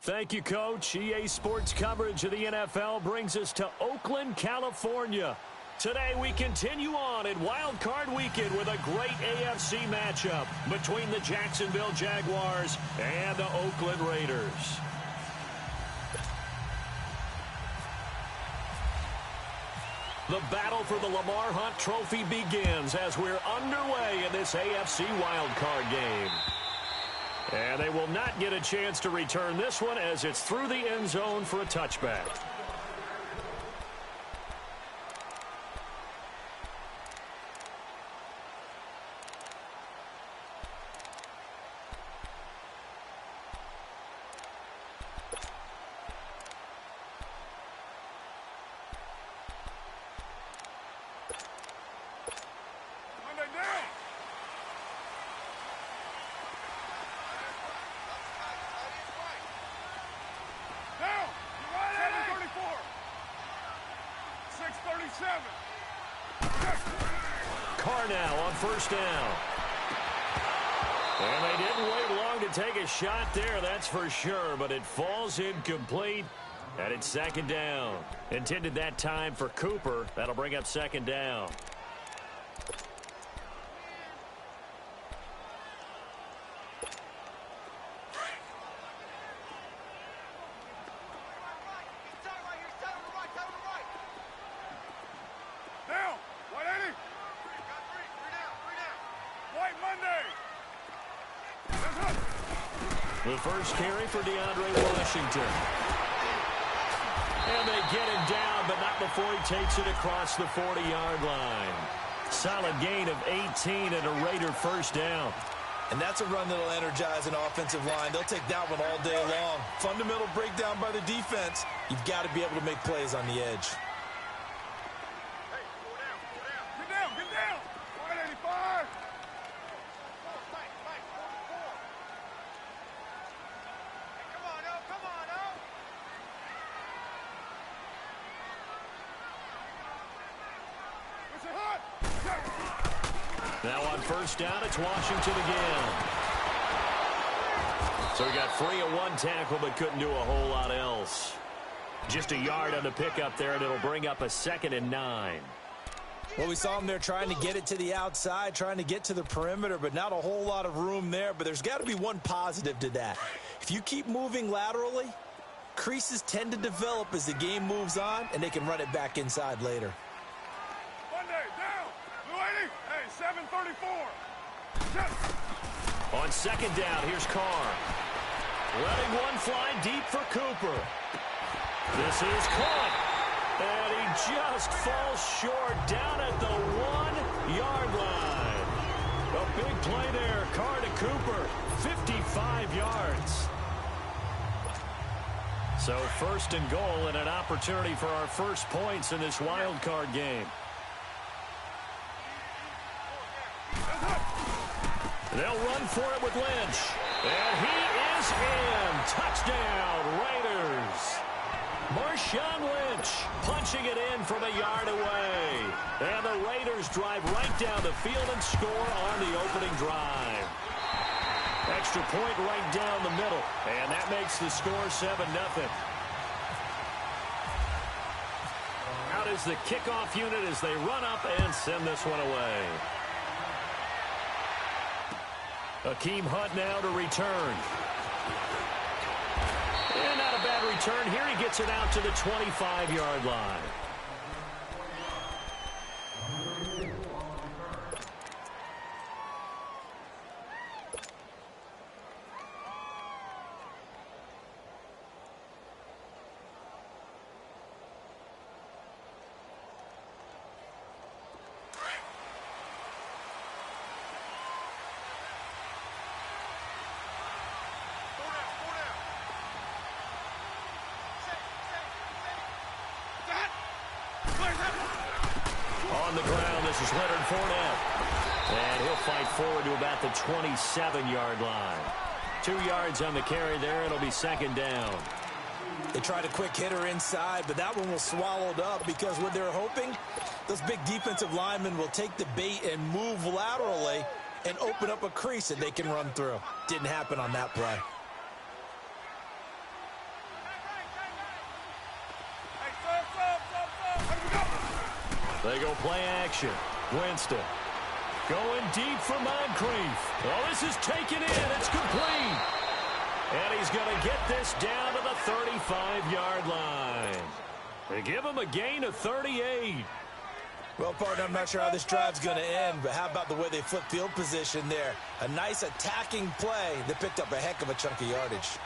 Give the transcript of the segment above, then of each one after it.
Thank you, Coach. EA Sports coverage of the NFL brings us to Oakland, California. Today we continue on in Wild Card Weekend with a great AFC matchup between the Jacksonville Jaguars and the Oakland Raiders. The battle for the Lamar Hunt Trophy begins as we're underway in this AFC Wild Card game. And they will not get a chance to return this one as it's through the end zone for a touchback. Now on first down. And they didn't wait long to take a shot there, that's for sure, but it falls incomplete, and it's second down. Intended that time for Cooper. That'll bring up second down. The first carry for DeAndre Washington. And they get him down, but not before he takes it across the 40-yard line. Solid gain of 18 and a Raider first down. And that's a run that'll energize an offensive line. They'll take that one all day long. Fundamental breakdown by the defense. You've got to be able to make plays on the edge. Now on first down, it's Washington again. So he got free of one tackle, but couldn't do a whole lot else. Just a yard on the pickup there, and it'll bring up a 2nd and 9. Well, we saw him there trying to get it to the outside, trying to get to the perimeter, but not a whole lot of room there. But there's got to be one positive to that. If you keep moving laterally, creases tend to develop as the game moves on, and they can run it back inside later. On second down, here's Carr. Letting one fly deep for Cooper. This is caught. And he just falls short down at the 1-yard line. A big play there. Carr to Cooper. 55 yards. So first and goal and an opportunity for our first points in this wild card game. They'll run for it with Lynch. And he is in. Touchdown, Raiders. Marshawn Lynch punching it in from a yard away. And the Raiders drive right down the field and score on the opening drive. Extra point right down the middle. And that makes the score 7-0. Out is the kickoff unit as they run up and send this one away. Akeem Hunt now to return. And not a bad return here. He gets it out to the 25-yard line. On the ground, this is Leonard Fournette. And he'll fight forward to about the 27-yard line. 2 yards on the carry there. It'll be second down. They tried a quick hitter inside, but that one was swallowed up because what they're hoping, those big defensive linemen will take the bait and move laterally and open up a crease that they can run through. Didn't happen on that play. They go play action. Winston going deep for Moncrief. Oh, this is taken in. It's complete. And he's going to get this down to the 35-yard line. They give him a gain of 38. Well, partner, I'm not sure how this drive's going to end, but how about the way they flip field position there? A nice attacking play that picked up a heck of a chunk of yardage.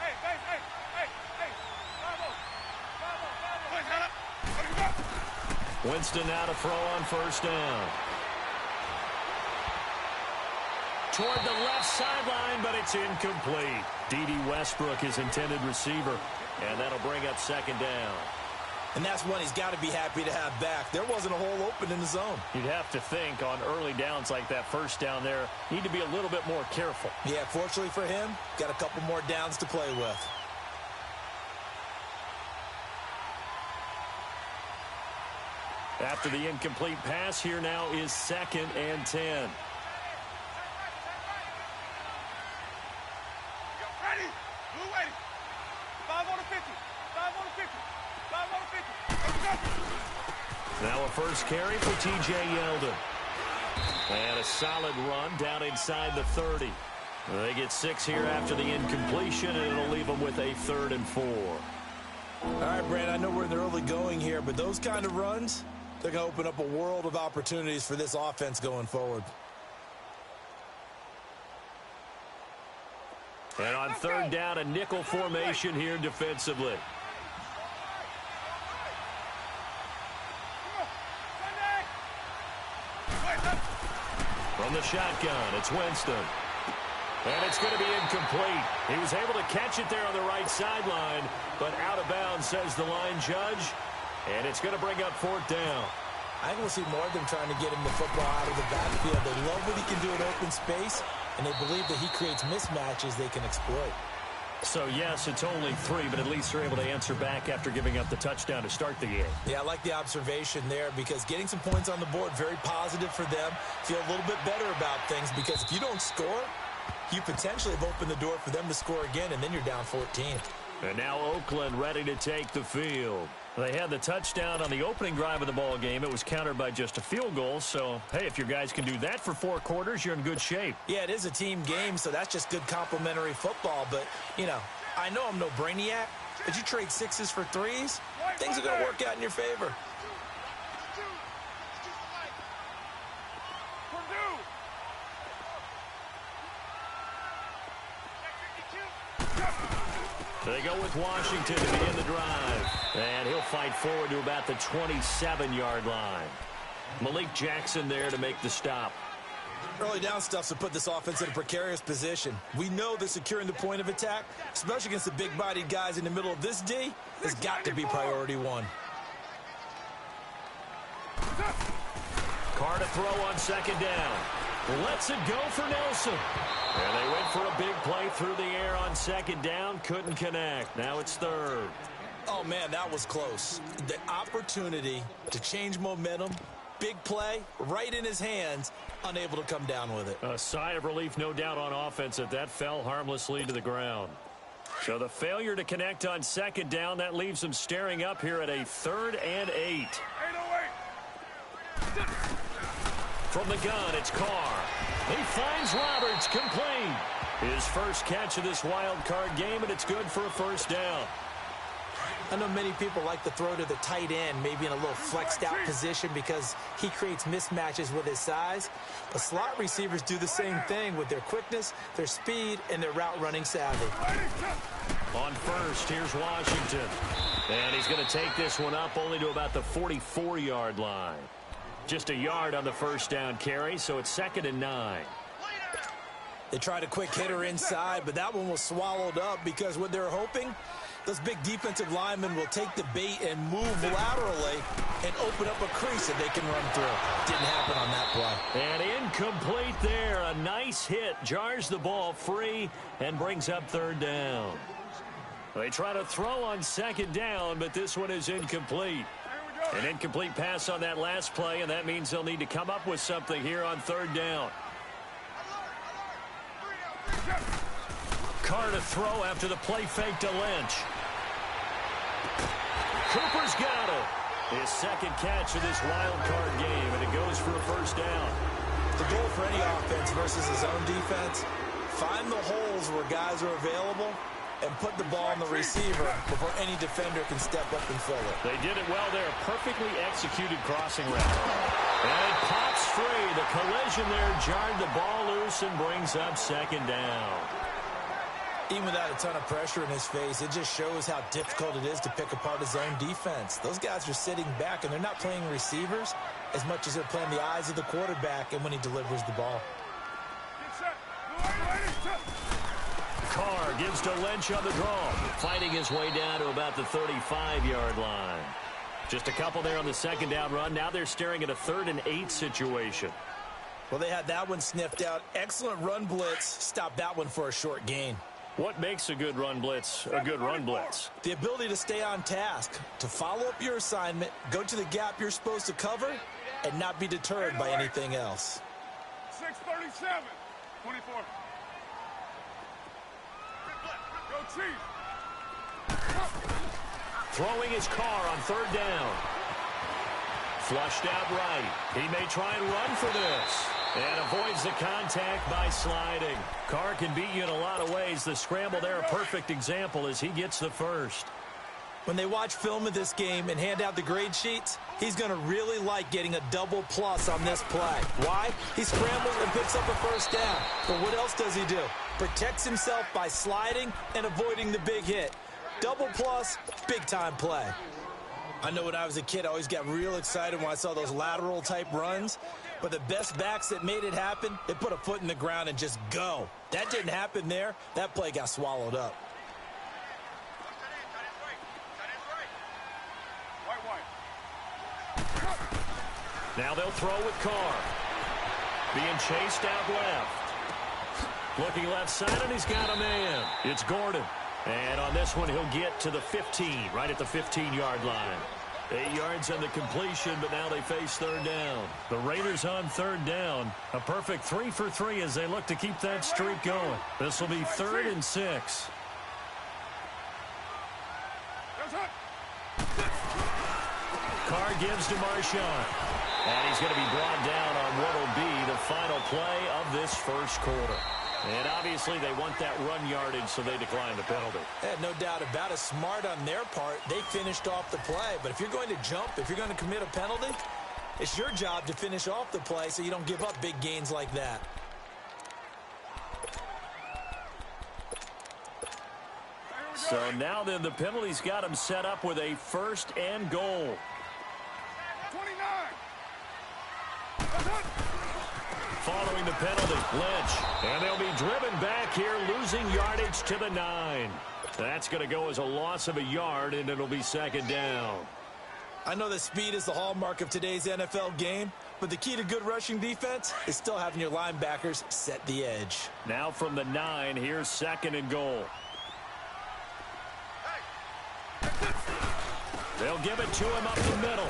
Winston now to throw on first down. Toward the left sideline, but it's incomplete. D.D. Westbrook, his intended receiver, and that'll bring up second down. And that's one he's got to be happy to have back. There wasn't a hole open in the zone. You'd have to think on early downs like that first down there, need to be a little bit more careful. Yeah, fortunately for him, got a couple more downs to play with. After the incomplete pass, here now is 2nd and 10. Ready? Blue waiting. 5 on the 50. 5 on the 50. 5 on the 50. Now a first carry for T.J. Yeldon. And a solid run down inside the 30. They get 6 here after the incompletion, and it'll leave them with a 3rd and 4. All right, Brand, I know we're in the early going here, but those kind of runs, they're going to open up a world of opportunities for this offense going forward. And on 3rd down, a nickel formation here defensively. From the shotgun, it's Winston. And it's going to be incomplete. He was able to catch it there on the right sideline, but out of bounds, says the line judge. And it's going to bring up 4th down. I think we'll see more of them trying to get him the football out of the backfield. They love what he can do in open space, and they believe that he creates mismatches they can exploit. So, yes, it's only 3, but at least they're able to answer back after giving up the touchdown to start the game. Yeah, I like the observation there because getting some points on the board, very positive for them. Feel a little bit better about things because if you don't score, you potentially have opened the door for them to score again, and then you're down 14. And now Oakland ready to take the field. They had the touchdown on the opening drive of the ball game. It was countered by just a field goal. So, hey, if your guys can do that for 4 quarters, you're in good shape. Yeah, it is a team game, so that's just good complementary football. But, you know, I know I'm no brainiac, but you trade 6s for 3s, things are going to work out in your favor. They go with Washington to begin the drive. And he'll fight forward to about the 27-yard line. Malik Jackson there to make the stop. Early down stuff to put this offense in a precarious position. We know that securing the point of attack, especially against the big-bodied guys in the middle of this D, has got to be priority 1. Carr to throw on 2nd down. Lets it go for Nelson. And they went for a big play through the air on 2nd down. Couldn't connect. Now it's 3rd. Oh, man, that was close. The opportunity to change momentum, big play, right in his hands, unable to come down with it. A sigh of relief, no doubt, on offense that fell harmlessly to the ground. So the failure to connect on 2nd down, that leaves them staring up here at a 3rd and 8. From the gun, it's Carr. He finds Roberts, complete. His first catch of this wild card game, and it's good for a 1st down. I know many people like to throw to the tight end, maybe in a little flexed out position because he creates mismatches with his size. But slot receivers do the same thing with their quickness, their speed, and their route running savvy. On 1st, here's Washington. And he's going to take this one up only to about the 44-yard line. Just a yard on the 1st down carry, so it's 2nd and 9. They tried a quick hitter inside, but that one was swallowed up because what they're hoping, those big defensive linemen will take the bait and move laterally and open up a crease that they can run through. Didn't happen on that play. And incomplete there. A nice hit. Jars the ball free and brings up 3rd down. They try to throw on 2nd down, but this one is incomplete. An incomplete pass on that last play, and that means they'll need to come up with something here on 3rd down. Carr to throw after the play fake to Lynch. Cooper's got it. His second catch of this wild card game, and it goes for a first down. The goal for any offense versus his own defense, find the holes where guys are available and put the ball on the receiver before any defender can step up and fill it. They did it well there. Perfectly executed crossing route. And it pops free. The collision there jarred the ball loose and brings up second down. Even without a ton of pressure in his face, it just shows how difficult it is to pick apart his own defense. Those guys are sitting back, and they're not playing receivers as much as they're playing the eyes of the quarterback and when he delivers the ball. Carr gives to Lynch on the draw, fighting his way down to about the 35-yard line. Just a couple there on the second down run. Now they're staring at a 3rd and 8 situation. Well, they had that one sniffed out. Excellent run blitz. Stopped that one for a short gain. What makes a good run blitz a good run blitz? The ability to stay on task, to follow up your assignment, go to the gap you're supposed to cover, and not be deterred by anything else. 6:37, 24. Go Chiefs. Throwing his Carr on 3rd down. Flushed out right. He may try and run for this. And avoids the contact by sliding. Carr can beat you in a lot of ways. The scramble there, a perfect example as he gets the first. When they watch film of this game and hand out the grade sheets, he's going to really like getting a double plus on this play. Why? He scrambles and picks up a first down. But what else does he do? Protects himself by sliding and avoiding the big hit. Double plus, big-time play. I know when I was a kid, I always got real excited when I saw those lateral-type runs. But the best backs that made it happen, they put a foot in the ground and just go. That didn't happen there. That play got swallowed up. Now they'll throw with Carr. Being chased out left. Looking left side, and he's got a man. It's Gordon. And on this one, he'll get to the 15, right at the 15-yard line. 8 yards on the completion, but now they face 3rd down. The Raiders on 3rd down. A perfect 3 for 3 as they look to keep that streak going. This will be 3rd and 6. Carr gives to Marshawn. And he's going to be brought down on what will be the final play of this first quarter. And obviously they want that run yardage, so they decline the penalty. No doubt about it. Smart on their part. They finished off the play. But if you're going to jump, if you're going to commit a penalty, it's your job to finish off the play so you don't give up big gains like that. So now then the penalty's got him set up with a 1st and goal. 29. Following the penalty, Lynch. And they'll be driven back here, losing yardage to the 9. That's going to go as a loss of a yard, and it'll be 2nd down. I know that speed is the hallmark of today's NFL game, but the key to good rushing defense is still having your linebackers set the edge. Now from the 9, here's 2nd and goal. They'll give it to him up the middle.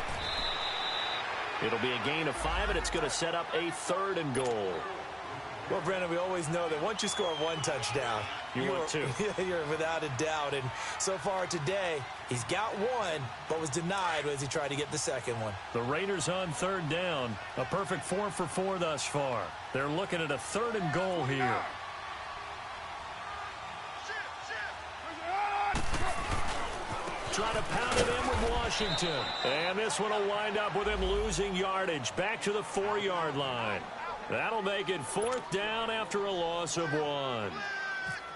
It'll be a gain of 5, and it's going to set up a 3rd and goal. Well, Brandon, we always know that once you score 1 touchdown, you're 2. You're without a doubt. And so far today, he's got 1, but was denied as he tried to get the second one. The Raiders on 3rd down. A perfect 4 for 4 thus far. They're looking at a 3rd and goal here. Trying to pound it in with Washington. And this one will wind up with him losing yardage. Back to the 4-yard line. That'll make it 4th down after a loss of 1.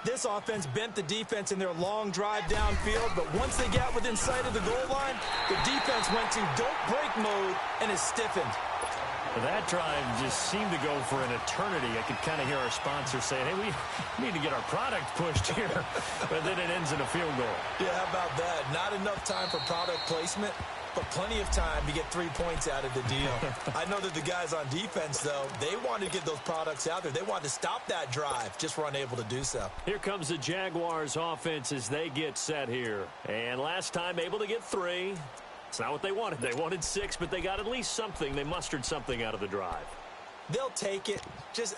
This offense bent the defense in their long drive downfield, but once they got within sight of the goal line, the defense went to don't break mode and is stiffened. That drive just seemed to go for an eternity. I could kind of hear our sponsor saying, hey, we need to get our product pushed here. But then it ends in a field goal. Yeah, how about that? Not enough time for product placement, but plenty of time to get 3 points out of the deal. I know that the guys on defense, though, they wanted to get those products out there. They wanted to stop that drive, just were unable to do so. Here comes the Jaguars offense as they get set here. And last time able to get 3. It's not what they wanted. They wanted 6, but they got at least something. They mustered something out of the drive. They'll take it.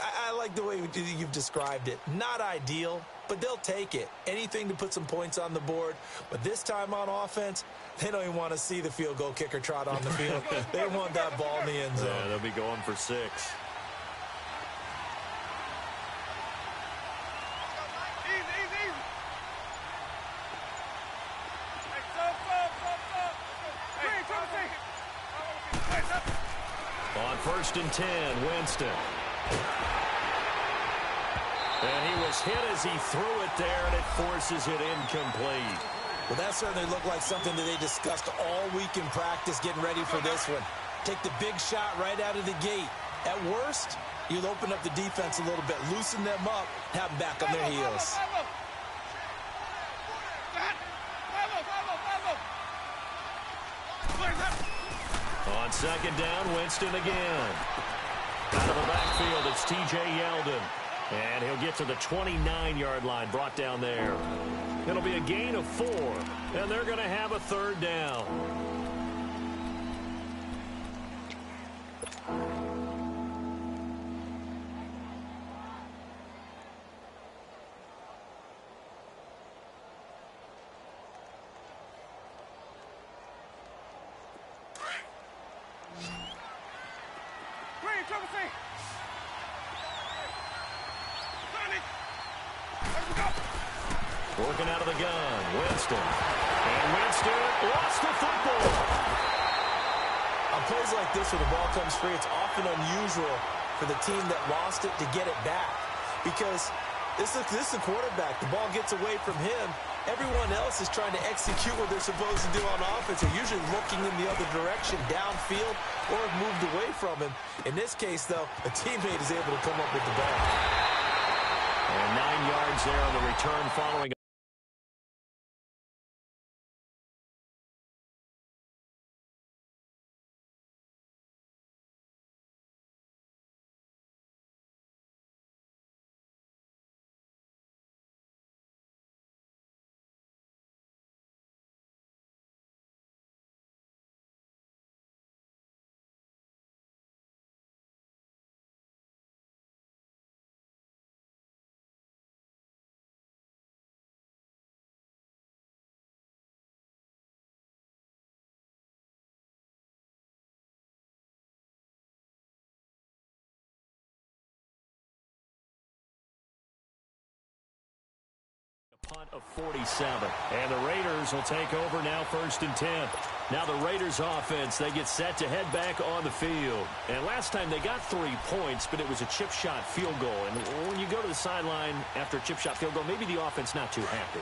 I like the way you've described it. Not ideal, but they'll take it. Anything to put some points on the board. But this time on offense, they don't even want to see the field goal kicker trot on the field. They want that ball in the end zone. Yeah, they'll be going for 6. On 1st and 10, Winston. And he was hit as he threw it there, and it forces it incomplete. Well, that certainly looked like something that they discussed all week in practice getting ready for this one. Take the big shot right out of the gate. At worst, you'll open up the defense a little bit, loosen them up, have them back on their heels. On 2nd down, Winston again. Out of the backfield, it's T.J. Yeldon. And he'll get to the 29-yard line, brought down there. It'll be a gain of 4, and they're going to have a 3rd down. Working out of the gun, Winston. And Winston lost the football. On plays like this where the ball comes free, it's often unusual for the team that lost it to get it back. Because this is the quarterback. The ball gets away from him. Everyone else is trying to execute what they're supposed to do on offense. They're usually looking in the other direction, downfield, or have moved away from him. In this case, though, a teammate is able to come up with the ball. And 9 yards there on the return following. Punt of 47. And the Raiders will take over now 1st and 10. Now the Raiders offense, they get set to head back on the field. And last time they got 3 points, but it was a chip shot field goal. And when you go to the sideline after a chip shot field goal, maybe the offense not too happy.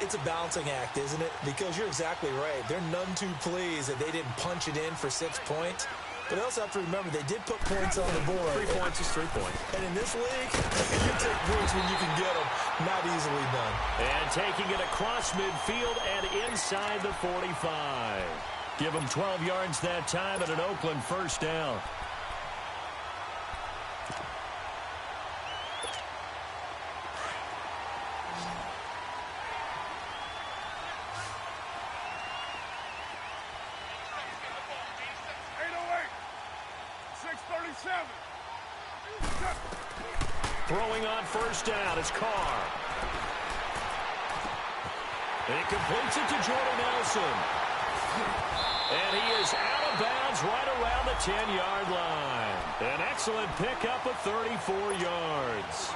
It's a balancing act, isn't it? Because you're exactly right. They're none too pleased that they didn't punch it in for 6 points. But they also have to remember they did put points on the board. 3 points is 3 points. And in this league, you take points when you can get them. Not easily done. And taking it across midfield and inside the 45. Give them 12 yards that time at an Oakland 1st down. Throwing on 1st down is Carr. And he completes it to Jordan Nelson. And he is out of bounds right around the 10-yard line. An excellent pickup of 34 yards.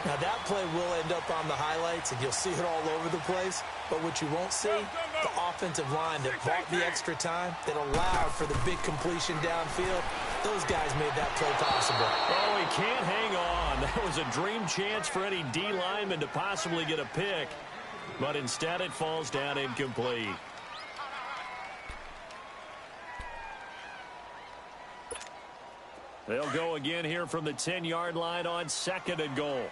Now that play will end up on the highlights, and you'll see it all over the place. But what you won't see, the offensive line that bought the extra time, that allowed for the big completion downfield. Those guys made that play possible. Oh, he can't hang on. That was a dream chance for any D lineman to possibly get a pick. But instead it falls down incomplete. They'll go again here from the 10-yard line on 2nd and goal.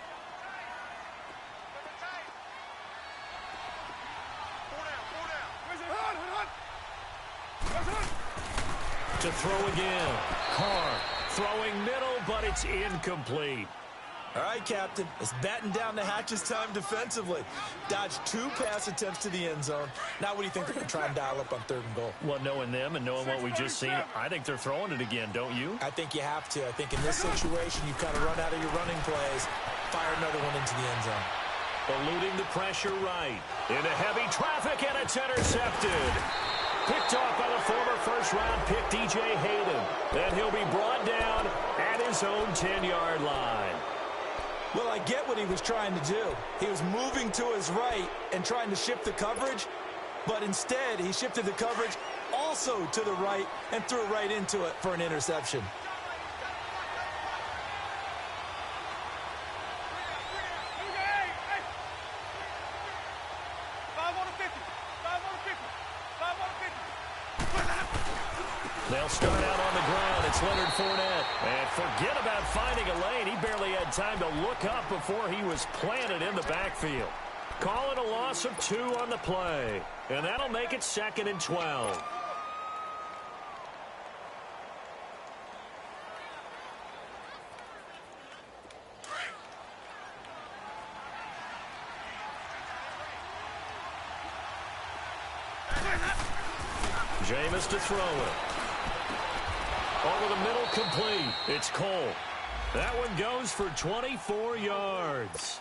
To throw again. Carr throwing middle, but it's incomplete. All right, Captain. It's batten down the hatches time defensively. Dodged 2 pass attempts to the end zone. Now what do you think they're going to try and dial up on 3rd and goal? Well, knowing them and knowing what we just seen, I think they're throwing it again, don't you? I think you have to. I think in this situation, you kind of run out of your running plays, fire another one into the end zone. Eluding the pressure right. Into heavy traffic, and it's intercepted. Picked off by the former first-round pick, DJ Hayden. Then he'll be brought down at his own 10-yard line. Well, I get what he was trying to do. He was moving to his right and trying to shift the coverage, but instead he shifted the coverage also to the right and threw it right into it for an interception. They'll start out on the ground. It's Leonard Fournette. And forget about finding a lane. He barely had time to look up before he was planted in the backfield. Call it a loss of 2 on the play. And that'll make it 2nd and 12. Jameis to throw it. Over the middle, complete. It's Cole. That one goes for 24 yards.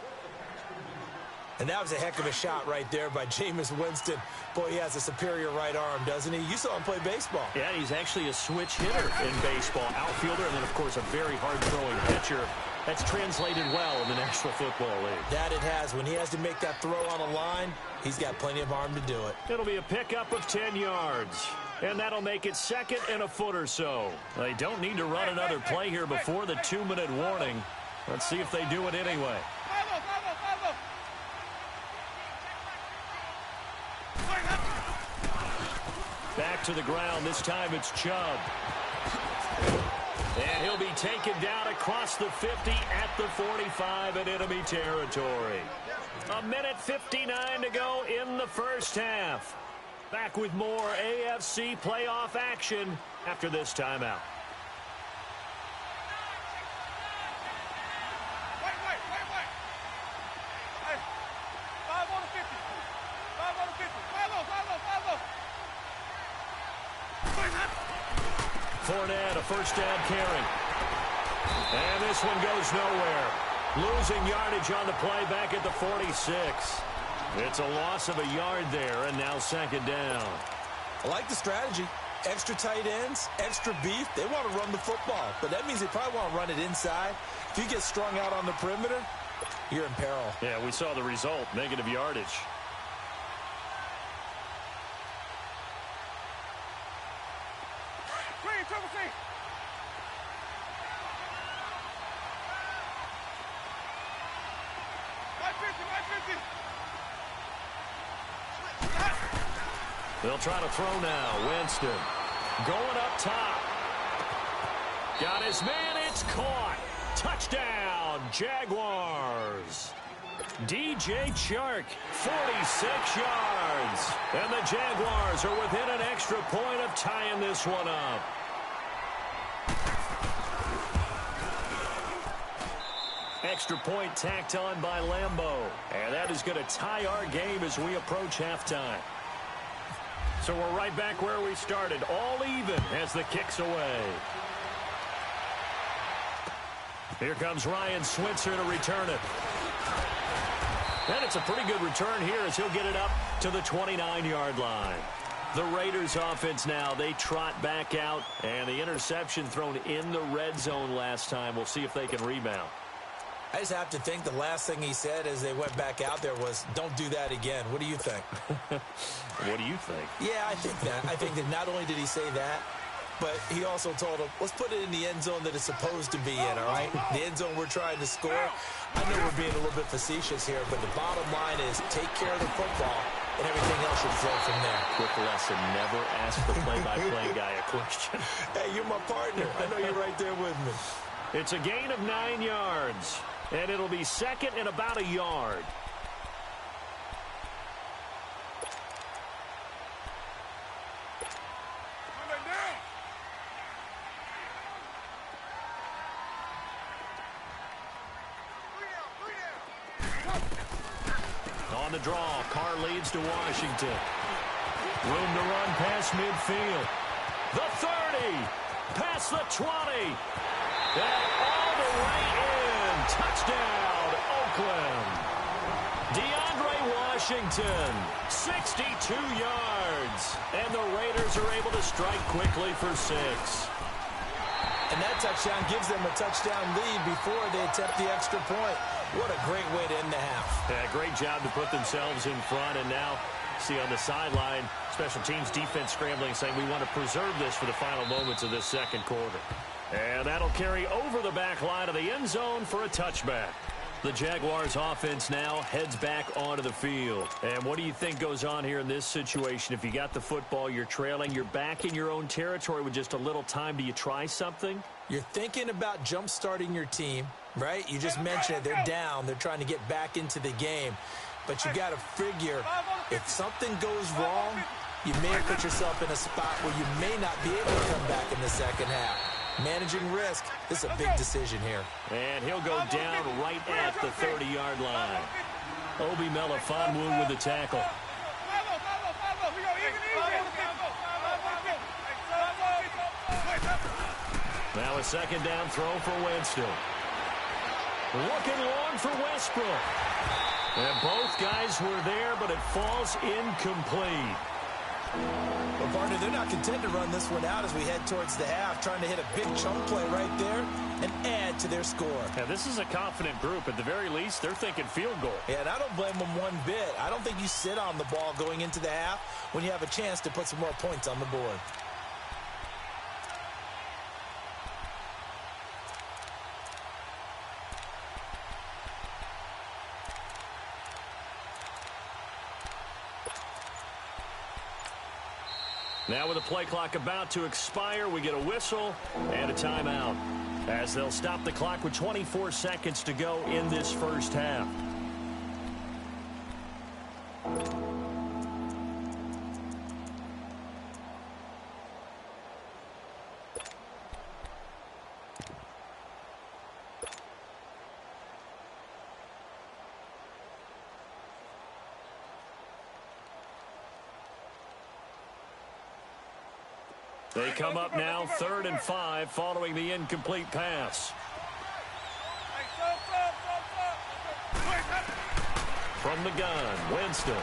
And that was a heck of a shot right there by Jameis Winston. Boy, he has a superior right arm, doesn't he? You saw him play baseball. Yeah, he's actually a switch hitter in baseball. Outfielder, and then, of course, a very hard-throwing pitcher. That's translated well in the National Football League. That it has. When he has to make that throw on a line, he's got plenty of arm to do it. It'll be a pickup of 10 yards. And that'll make it 2nd and a foot or so. They don't need to run another play here before the 2-minute warning. Let's see if they do it anyway. Back to the ground. This time it's Chubb. And he'll be taken down across the 50 at the 45 in enemy territory. 1:59 to go in the first half. Back with more AFC playoff action after this timeout. Wait. Hey, 5 on the 50. 5 on the 50. 5 low. Fournette, a first down carry. And this one goes nowhere. Losing yardage on the play back at the 46. It's a loss of a yard there, and now 2nd down. I like the strategy. Extra tight ends, extra beef. They want to run the football, but that means they probably want to run it inside. If you get strung out on the perimeter, you're in peril. Yeah, we saw the result, negative yardage. Green, triple C. Right 50. They'll try to throw now. Winston going up top. Got his man. It's caught. Touchdown, Jaguars. DJ Chark, 46 yards. And the Jaguars are within an extra point of tying this one up. Extra point tacked on by Lambeau. And that is going to tie our game as we approach halftime. So we're right back where we started, all even as the kick's away. Here comes Ryan Switzer to return it. And it's a pretty good return here as he'll get it up to the 29-yard line. The Raiders offense now, they trot back out, and the interception thrown in the red zone last time. We'll see if they can rebound. I just have to think the last thing he said as they went back out there was, don't do that again. What do you think? What do you think? Yeah, I think that. I think that not only did he say that, but he also told him, let's put it in the end zone that it's supposed to be in, all right? The end zone we're trying to score. I know we're being a little bit facetious here, but the bottom line is take care of the football, and everything else should flow from there. Quick lesson, never ask the play-by-play guy a question. Hey, you're my partner. I know you're right there with me. It's a gain of 9 yards. And it'll be 2nd and about a yard. On the draw, Carr leads to Washington. Room to run past midfield. The 30, past the 20, and all the way in. Touchdown, Oakland. DeAndre Washington, 62 yards, and the Raiders are able to strike quickly for 6. And that touchdown gives them a touchdown lead before they attempt the extra point. What a great way to end the half. Yeah, great job to put themselves in front, and now see on the sideline, special teams defense scrambling, saying we want to preserve this for the final moments of this second quarter. And that'll carry over the back line of the end zone for a touchback. The Jaguars offense now heads back onto the field. And what do you think goes on here in this situation? If you got the football, you're trailing, you're back in your own territory with just a little time. Do you try something? You're thinking about jump-starting your team, right? You just mentioned it. They're down. They're trying to get back into the game. But you got to figure if something goes wrong, you may have put yourself in a spot where you may not be able to come back in the second half. Managing risk, this is a big decision here. And he'll go down right at the 30-yard line. Obi Melifonwu with the tackle. Now a second down throw for Winston. Looking long for Westbrook. And both guys were there, but it falls incomplete. Well, partner, they're not content to run this one out as we head towards the half, trying to hit a big chunk play right there and add to their score. Yeah, this is a confident group. At the very least, they're thinking field goal. Yeah, and I don't blame them one bit. I don't think you sit on the ball going into the half when you have a chance to put some more points on the board. Now with the play clock about to expire, we get a whistle and a timeout as they'll stop the clock with 24 seconds to go in this first half. They come up now 3rd and 5 following the incomplete pass. From the gun, Winston.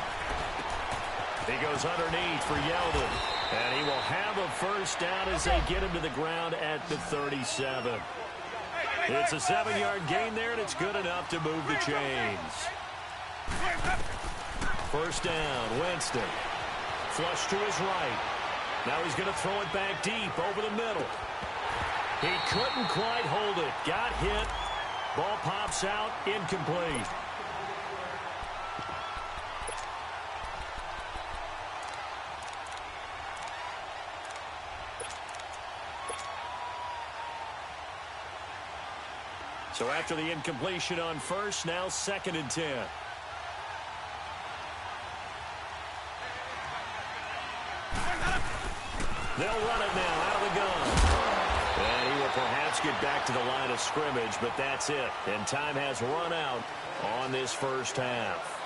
He goes underneath for Yeldon. And he will have a first down as they get him to the ground at the 37. It's a 7-yard gain there, and it's good enough to move the chains. First down, Winston. Flush to his right. Now he's going to throw it back deep over the middle. He couldn't quite hold it. Got hit. Ball pops out. Incomplete. So after the incompletion on first, now 2nd and 10. They'll run it now out of the gun. And he will perhaps get back to the line of scrimmage, but that's it. And time has run out on this first half.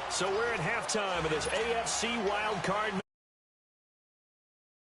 So we're at halftime of this AFC wildcard